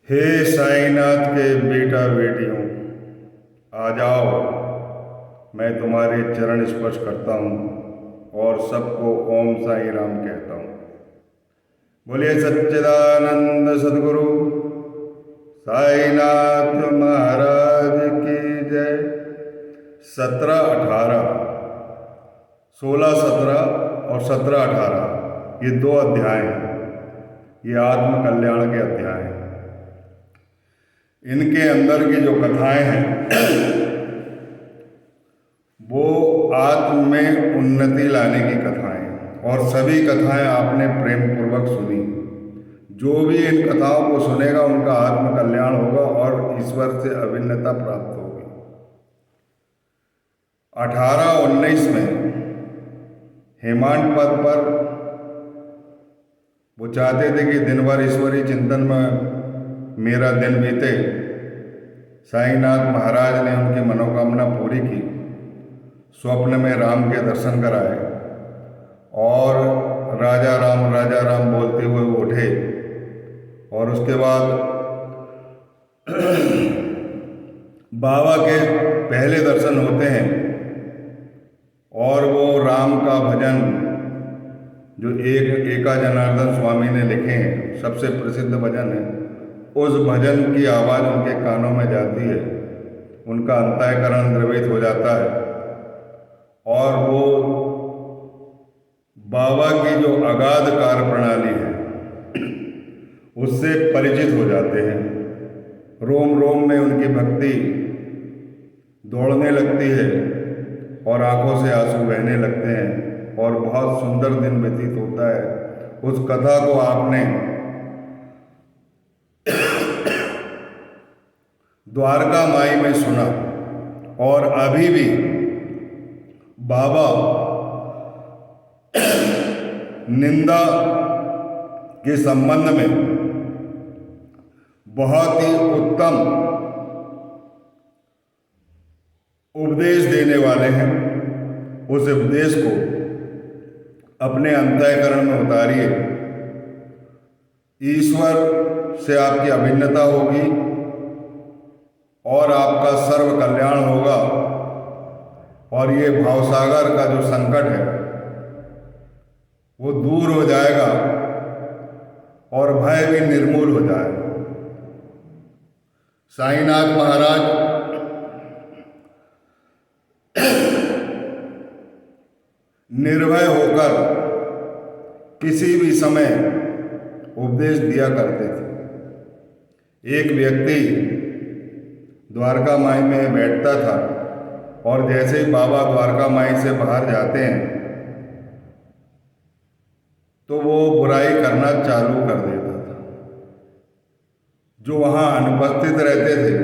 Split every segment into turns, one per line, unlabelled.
हे साईनाथ के बेटा बेटियों, आ जाओ। मैं तुम्हारे चरण स्पर्श करता हूँ और सबको ओम साई राम कहता हूँ। बोलिए सच्चिदानंद सदगुरु साईनाथ महाराज की जय। 17-18, 16-17 और 17-18 ये दो अध्याय हैं। ये आत्म कल्याण के अध्याय हैं। इनके अंदर की जो कथाएं हैं वो आत्म में उन्नति लाने की कथाएं हैं और सभी कथाएं आपने प्रेम पूर्वक सुनी। जो भी इन कथाओं को सुनेगा उनका आत्म कल्याण होगा और ईश्वर से अभिन्नता प्राप्त होगी। 18-19 में हेमांत पद पर वो चाहते थे कि दिन भर ईश्वरीय चिंतन में मेरा दिन बीते। साईनाथ महाराज ने उनकी मनोकामना पूरी की। स्वप्न में राम के दर्शन कराए और राजा राम बोलते हुए वो उठे। और उसके बाद बाबा के पहले दर्शन होते हैं और वो राम का भजन जो एका जनार्दन स्वामी ने लिखे हैं, सबसे प्रसिद्ध भजन है, उस भजन की आवाज़ उनके कानों में जाती है। उनका अंतःकरण द्रवित हो जाता है और वो बाबा की जो अगाध कार्य प्रणाली है उससे परिचित हो जाते हैं। रोम रोम में उनकी भक्ति दौड़ने लगती है और आंखों से आंसू बहने लगते हैं और बहुत सुंदर दिन व्यतीत होता है। उस कथा को आपने द्वारका माई में सुना और अभी भी बाबा निंदा के संबंध में बहुत ही उत्तम उपदेश देने वाले हैं। उस उपदेश को अपने अंतःकरण में उतारिए। ईश्वर से आपकी अभिन्नता होगी और आपका सर्व कल्याण होगा और ये भावसागर का जो संकट है वो दूर हो जाएगा और भय भी निर्मूल हो जाएगा। साईनाथ महाराज निर्भय होकर किसी भी समय उपदेश दिया करते थे। एक व्यक्ति द्वारका माई में बैठता था और जैसे ही बाबा द्वारका माई से बाहर जाते हैं तो वो बुराई करना चालू कर देता था। जो वहाँ अनुपस्थित रहते थे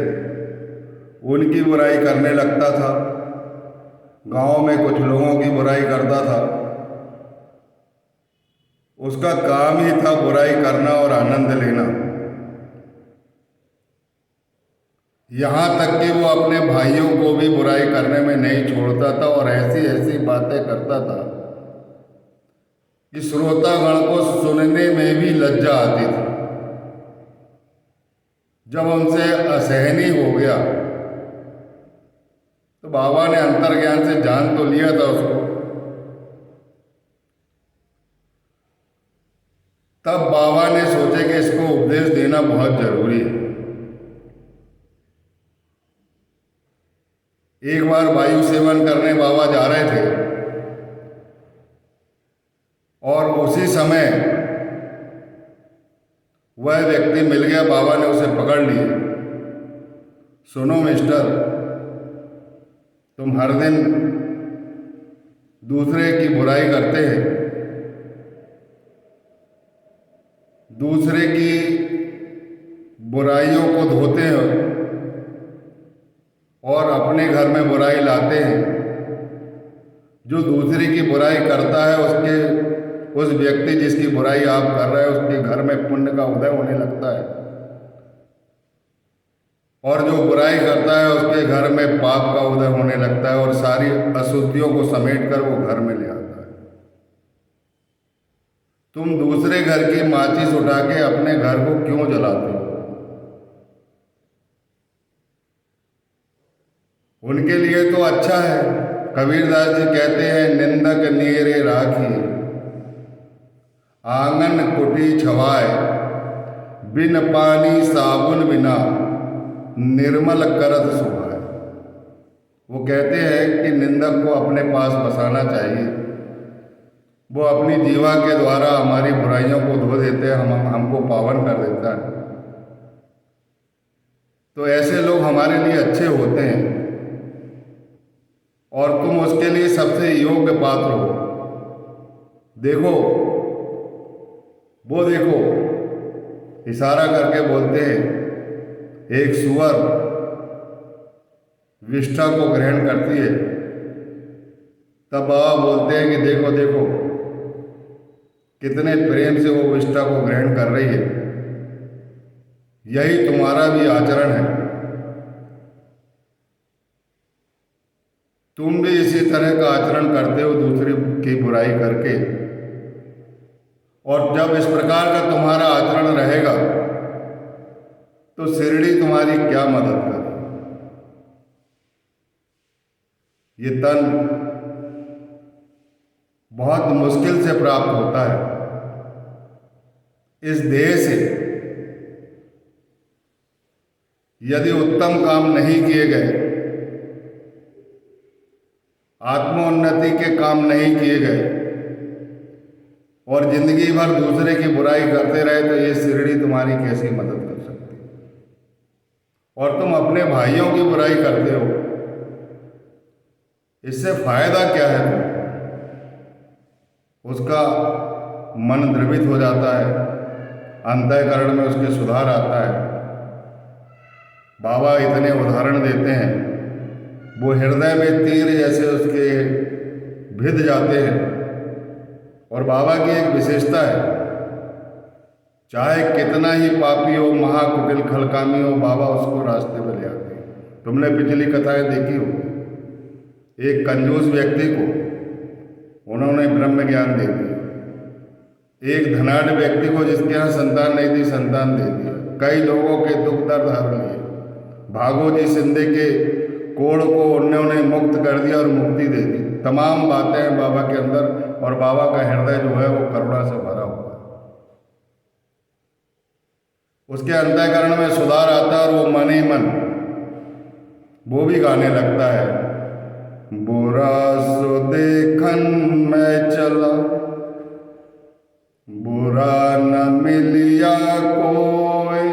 उनकी बुराई करने लगता था। गांव में कुछ लोगों की बुराई करता था। उसका काम ही था बुराई करना और आनंद लेना। यहाँ तक कि वो अपने भाइयों को भी बुराई करने में नहीं छोड़ता था और ऐसी ऐसी बातें करता था कि श्रोतागण को सुनने में भी लज्जा आती थी। जब उनसे असहनीय हो गया तो बाबा ने अंतर्ज्ञान से जान तो लिया था उसको। तब बाबा ने सोचे कि इसको उपदेश देना बहुत जरूरी है। एक बार वायु सेवन करने बाबा जा रहे थे और उसी समय वह व्यक्ति मिल गया। बाबा ने उसे पकड़ लिया। सुनो मिस्टर, तुम हर दिन दूसरे की बुराई करते हैं, दूसरे की बुराइयों को धोते हो और अपने घर में बुराई लाते हैं। जो दूसरे की बुराई करता है उस व्यक्ति जिसकी बुराई आप कर रहे हैं उसके घर में पुण्य का उदय होने लगता है और जो बुराई करता है उसके घर में पाप का उदय होने लगता है और सारी अशुद्धियों को समेट कर वो घर में ले आता है। तुम दूसरे घर की माचिस उठा के अपने घर को क्यों जलाते हो? उनके लिए तो अच्छा है। कबीरदास जी कहते हैं, निंदक नीरे राखी, आंगन कुटी छवाए, बिन पानी साबुन बिना, निर्मल करत सुभाए। वो कहते हैं कि निंदक को अपने पास बसाना चाहिए। वो अपनी जीवा के द्वारा हमारी बुराइयों को धो देते हैं, हमको पावन कर देता है। तो ऐसे लोग हमारे लिए अच्छे होते हैं और तुम उसके लिए सबसे योग्य पात्र हो। देखो, वो देखो, इशारा करके बोलते हैं, एक सुअर विष्ठा को ग्रहण करती है, तब बाबा बोलते हैं कि देखो देखो कितने प्रेम से वो विष्ठा को ग्रहण कर रही है। यही तुम्हारा भी आचरण है। तुम भी इसी तरह का आचरण करते हो, दूसरे की बुराई करके। और जब इस प्रकार का तुम्हारा आचरण रहेगा तो शिरडी तुम्हारी क्या मदद करे। ये तन बहुत मुश्किल से प्राप्त होता है। इस देह से यदि उत्तम काम नहीं किए गए, आत्मोन्नति के काम नहीं किए गए और जिंदगी भर दूसरे की बुराई करते रहे, तो ये शिरडी तुम्हारी कैसी मदद कर सकती है। और तुम अपने भाइयों की बुराई करते हो, इससे फायदा क्या है तुम्हें? उसका मन द्रवित हो जाता है, अंतःकरण में उसके सुधार आता है। बाबा इतने उदाहरण देते हैं, वो हृदय में तीर जैसे उसके भिद जाते हैं। और बाबा की एक विशेषता है, चाहे कितना ही पापी हो, महाकुटिल खलकामी हो, बाबा उसको रास्ते पर ले आते हैं। तुमने पिछली कथाएं देखी हो, एक कंजूस व्यक्ति को उन्होंने ब्रह्म ज्ञान दे दिया, एक धनाढ़ व्यक्ति को जिसके यहाँ संतान नहीं थी संतान दे दिया, कई लोगों के दुख दर्द हर लिए। भागोजी सिंधे के कोड़ को उन्होंने मुक्त कर दिया और मुक्ति दे दी। तमाम बातें हैं बाबा के अंदर, और बाबा का हृदय जो है वो करुणा से भरा हुआ है। उसके अंतःकरण में सुधार आता है और वो मन ही मन वो भी गाने लगता है, बुरा सो देखन मैं चला, बुरा न मिलिया कोई,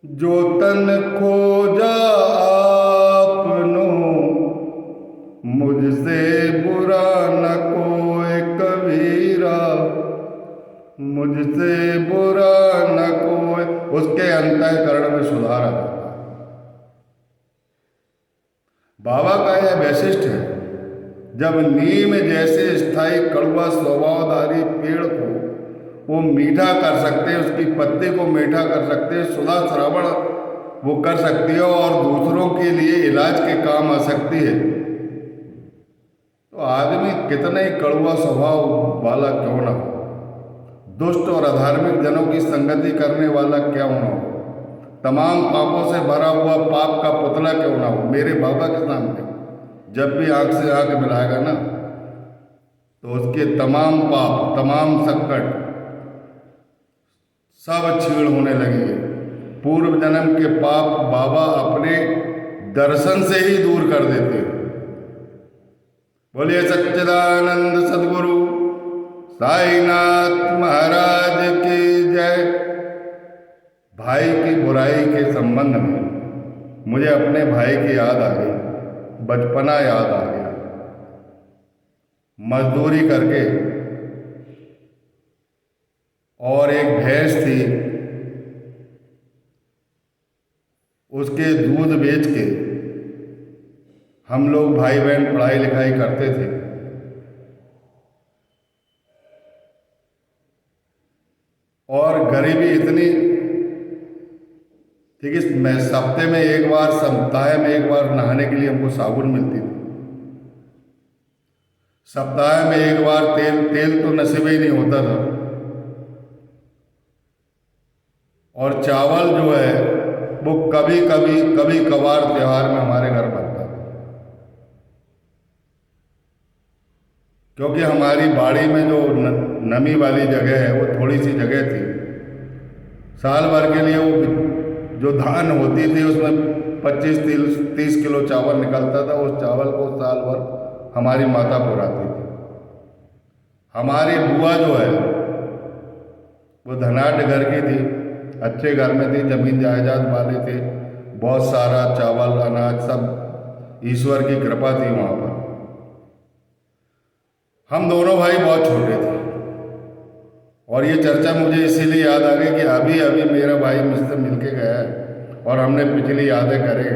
जो तन खोजा आपनो, मुझसे बुरा न कोई कबीरा, मुझसे बुरा न कोई। उसके अंतःकरण में सुधार आ जाता है। बाबा का यह वैशिष्ट है, जब नीम जैसे स्थायी कड़वा स्वभावधारी पेड़ को वो मीठा कर सकते हैं, उसकी पत्ते को मीठा कर सकते हैं, सुधा श्रावण वो कर सकती है और दूसरों के लिए इलाज के काम आ सकती है, तो आदमी कितना ही कड़वा स्वभाव वाला क्यों ना हो, दुष्ट और अधार्मिक जनों की संगति करने वाला क्यों ना हो, तमाम पापों से भरा हुआ पाप का पुतला क्यों ना हो, मेरे बाबा के सामने जब भी आंख से आंख मिलाएगा ना, तो उसके तमाम पाप, तमाम संकट सब छीण होने लगेंगे। पूर्व जन्म के पाप बाबा अपने दर्शन से ही दूर कर देते हैं। बोलिए सच्चिदानंद सद्गुरु साईनाथ महाराज की जय। भाई की बुराई के संबंध में मुझे अपने भाई की याद आ गई, बचपना याद आ गया। मजदूरी करके और एक भैंस थी, उसके दूध बेच के हम लोग भाई बहन पढ़ाई लिखाई करते थे। और गरीबी इतनी थी कि मैं सप्ताह में एक बार नहाने के लिए हमको साबुन मिलती थी। सप्ताह में एक बार तेल तो नसीब ही नहीं होता था। और चावल जो है वो कभी कभार त्योहार में हमारे घर में क्योंकि हमारी बाड़ी में जो नमी वाली जगह है वो थोड़ी सी जगह थी। साल भर के लिए वो जो धान होती थी उसमें 25-30 किलो चावल निकलता था। उस चावल को साल भर हमारी माता पुराती थी। हमारी बुआ जो है वो धनाढ़ घर की थी, अच्छे घर में थी, जमीन जायदाद वाले थे, बहुत सारा चावल अनाज सब ईश्वर की कृपा थी वहाँ पर। हम दोनों भाई बहुत छोटे थे और ये चर्चा मुझे इसीलिए याद आ गई कि अभी अभी मेरा भाई मुझसे मिलके गया है और हमने पिछली यादें करें।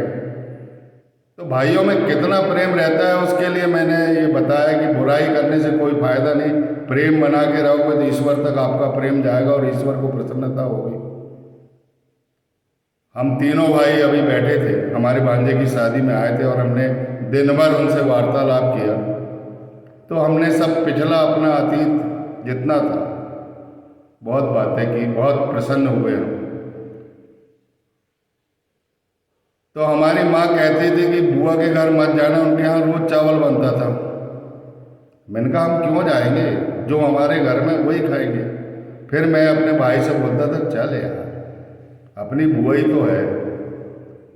तो भाइयों में कितना प्रेम रहता है उसके लिए मैंने ये बताया कि बुराई करने से कोई फायदा नहीं, प्रेम बना के रहोगे तो ईश्वर तक आपका प्रेम जाएगा और ईश्वर को प्रसन्नता होगी। हम तीनों भाई अभी बैठे थे, हमारे भांजे की शादी में आए थे और हमने दिन भर उनसे वार्तालाप किया। तो हमने सब पिछला अपना अतीत जितना था बहुत बातें की, बहुत प्रसन्न हुए हम। तो हमारी माँ कहती थी कि बुआ के घर मत जाना, उनके यहाँ रोज चावल बनता था। मैंने कहा हम क्यों जाएंगे, जो हमारे घर में वही खाएंगे। फिर मैं अपने भाई से बोलता था चल यार, अपनी बुआ ही तो है।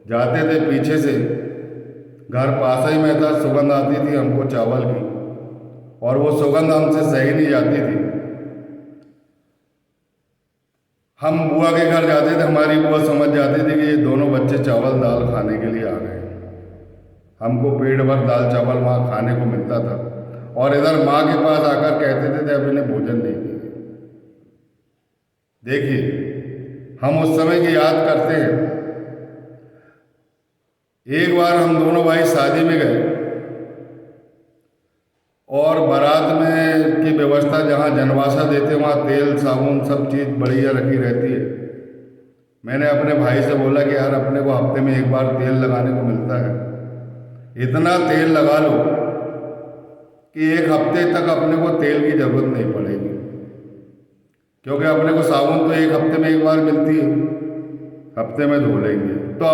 जाते थे पीछे से, घर पास ही में था, सुगंध आती थी हमको चावल की और वो सुगंध हमसे सही नहीं जाती थी। हम बुआ के घर जाते थे, हमारी बुआ समझ जाती थी कि ये दोनों बच्चे चावल दाल खाने के लिए आ गए। हमको पेट भर दाल चावल वहाँ खाने को मिलता था और इधर माँ के पास आकर कहते थे अब इन्हें भोजन नहीं किया। देखिए हम उस समय की याद करते हैं। एक बार हम दोनों भाई शादी में गए और बारात में की व्यवस्था, जहाँ जनवासा देते वहाँ तेल साबुन सब चीज़ बढ़िया रखी रहती है। मैंने अपने भाई से बोला कि यार अपने को हफ्ते में एक बार तेल लगाने को मिलता है, इतना तेल लगा लो कि एक हफ्ते तक अपने को तेल की जरूरत नहीं पड़ेगी, क्योंकि अपने को साबुन तो एक हफ्ते में एक बार मिलती है, हफ्ते में धो लेंगे। तो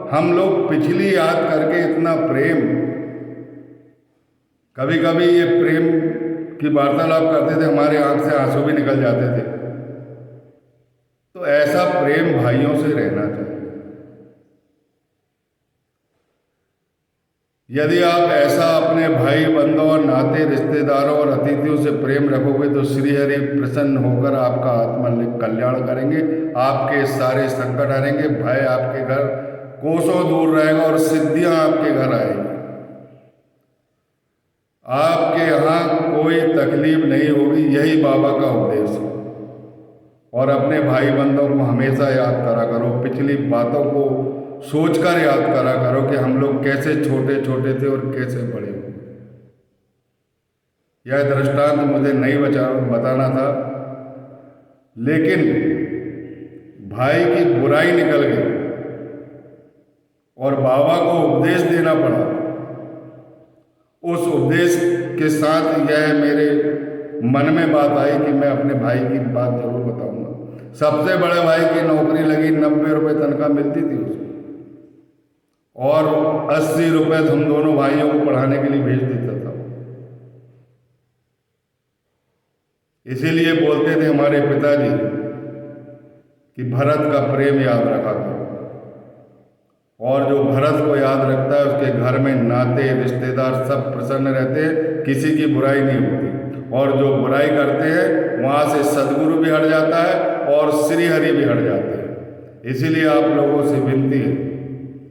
हम लोग पिछली याद करके इतना प्रेम, कभी कभी ये प्रेम की वार्तालाप करते थे, हमारे आंख से आंसू भी निकल जाते थे। तो ऐसा प्रेम भाइयों से रहना चाहिए। यदि आप ऐसा अपने भाई बंधुओं और नाते रिश्तेदारों और अतिथियों से प्रेम रखोगे तो श्री हरि प्रसन्न होकर आपका आत्मा कल्याण करेंगे, आपके सारे संकट हरेंगे, भय आपके घर कोसों दूर रहेगा और सिद्धियां आपके घर आएंगी। आपके यहाँ कोई तकलीफ नहीं होगी, यही बाबा का उपदेश है। और अपने भाई बंधुओं को हमेशा याद करा करो, पिछली बातों को सोचकर याद करा करो कि हम लोग कैसे छोटे छोटे थे और कैसे बड़े हुए। यह दृष्टांत मुझे नहीं बताना था, लेकिन भाई की बुराई निकल गई और बाबा को उपदेश देना पड़ा। उस उपदेश के साथ यह मेरे मन में बात आई कि मैं अपने भाई की बात जरूर बताऊंगा। सबसे बड़े भाई की नौकरी लगी, 90 रुपये तनख्वाह मिलती थी उसको और 80 रुपये हम दोनों भाइयों को पढ़ाने के लिए भेज देता था। इसीलिए बोलते थे हमारे पिताजी कि भरत का प्रेम याद रखा करो, और जो भरत को याद रखता है उसके घर में नाते रिश्तेदार सब प्रसन्न रहते हैं, किसी की बुराई नहीं होती। और जो बुराई करते हैं वहाँ से सदगुरु भी हट जाता है और श्री हरि भी हट जाते हैं। इसीलिए आप लोगों से विनती है,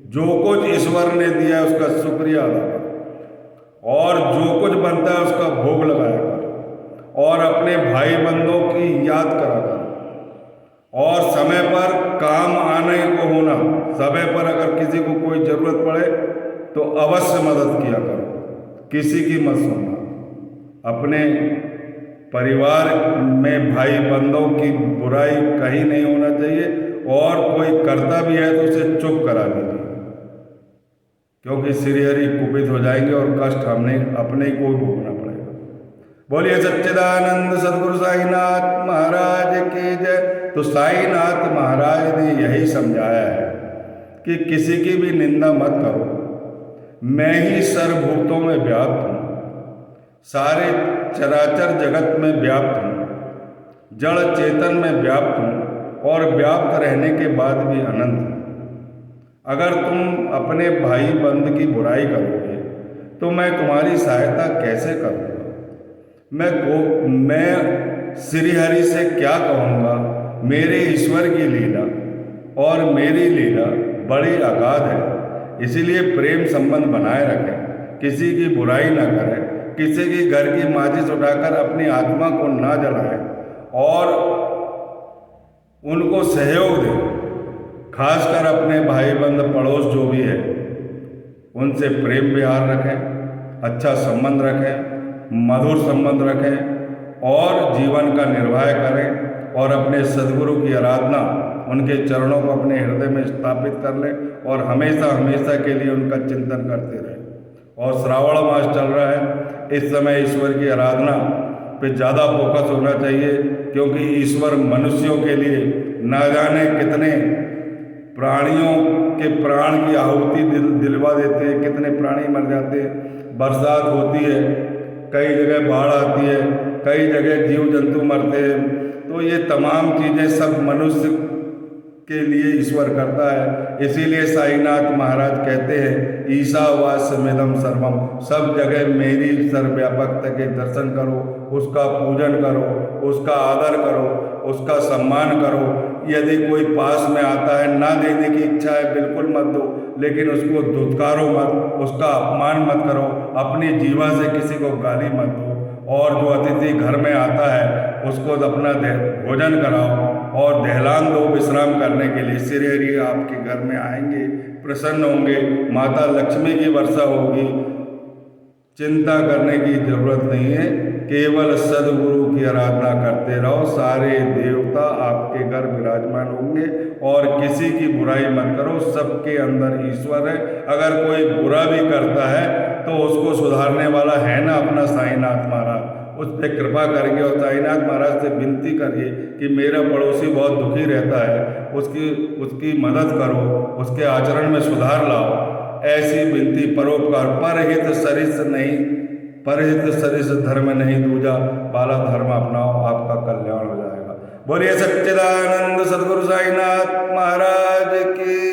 जो कुछ ईश्वर ने दिया है उसका शुक्रिया अदा करो और जो कुछ बनता है उसका भोग लगाया करो और अपने भाई बंधुओं की याद करा करो और समय पर काम आने को होना, समय पर अगर किसी को कोई ज़रूरत पड़े तो अवश्य मदद किया करो, किसी की मत सुनना। अपने परिवार में भाई बंधुओं की बुराई कहीं नहीं होना चाहिए और कोई करता भी है तो उसे चुप करा लीजिए, क्योंकि श्री हरि कुपित हो जाएंगे और कष्ट हमने अपने को भोगना पड़ेगा। बोलिए सच्चिदानंद सदगुरु साईनाथ महाराज की जय। तो साईनाथ महाराज ने यही समझाया है कि किसी की भी निंदा मत करो, मैं ही सर्वभूतों में व्याप्त हूँ, सारे चराचर जगत में व्याप्त हूँ, जड़ चेतन में व्याप्त हूँ और व्याप्त रहने के बाद भी अनंत हूँ। अगर तुम अपने भाई बंद की बुराई करोगे तो मैं तुम्हारी सहायता कैसे करूँगा? मैं श्रीहरि से क्या कहूँगा? मेरे ईश्वर की लीला और मेरी लीला बड़ी अगाध है। इसीलिए प्रेम संबंध बनाए रखें, किसी की बुराई ना करें, किसी की घर की माचिस उठाकर अपनी आत्मा को ना जलाएं और उनको सहयोग दें। खासकर अपने भाई बंद पड़ोस जो भी है उनसे प्रेम व्यवहार रखें, अच्छा संबंध रखें, मधुर संबंध रखें और जीवन का निर्वाह करें और अपने सद्गुरु की आराधना, उनके चरणों को अपने हृदय में स्थापित कर लें और हमेशा हमेशा के लिए उनका चिंतन करते रहें। और श्रावण मास चल रहा है, इस समय ईश्वर की आराधना पे ज़्यादा फोकस होना चाहिए, क्योंकि ईश्वर मनुष्यों के लिए ना जाने कितने प्राणियों के प्राण की आहुति दिलवा देते हैं, कितने प्राणी मर जाते हैं। बरसात होती है, कई जगह बाढ़ आती है, कई जगह जीव जंतु मरते हैं। तो ये तमाम चीज़ें सब मनुष्य के लिए ईश्वर करता है। इसीलिए साईनाथ महाराज कहते हैं, ईशावास्यमिदं सर्वम, सब जगह मेरी सर्वव्यापकता के दर्शन करो, उसका पूजन करो, उसका आदर करो, उसका सम्मान करो। यदि कोई पास में आता है, ना देने की इच्छा है, बिल्कुल मत दो, लेकिन उसको धुतकारो मत, उसका अपमान मत करो, अपनी जीवा से किसी को गाली मत दो। और जो अतिथि घर में आता है उसको अपना भोजन कराओ और दहलान दो विश्राम करने के लिए। श्रीहरि आपके घर में आएंगे, प्रसन्न होंगे, माता लक्ष्मी की वर्षा होगी। चिंता करने की जरूरत नहीं है, केवल सद्गुरु की आराधना करते रहो, सारे देवता आपके घर विराजमान होंगे। और किसी की बुराई मत करो, सबके अंदर ईश्वर है। अगर कोई बुरा भी करता है तो उसको सुधारने वाला है ना अपना साईनाथ महाराज, उस पर कृपा करेंगे। और साईनाथ महाराज से विनती करिए कि मेरा पड़ोसी बहुत दुखी रहता है, उसकी मदद करो, उसके आचरण में सुधार लाओ। ऐसी विनती, परोपकार, परहित सरिस नहीं, परहित सरिस धर्म नहीं दूजा, बाला धर्म अपनाओ, आपका कल्याण हो जाएगा। बोलिए सच्चिदानंद सद्गुरु साईनाथ महाराज की।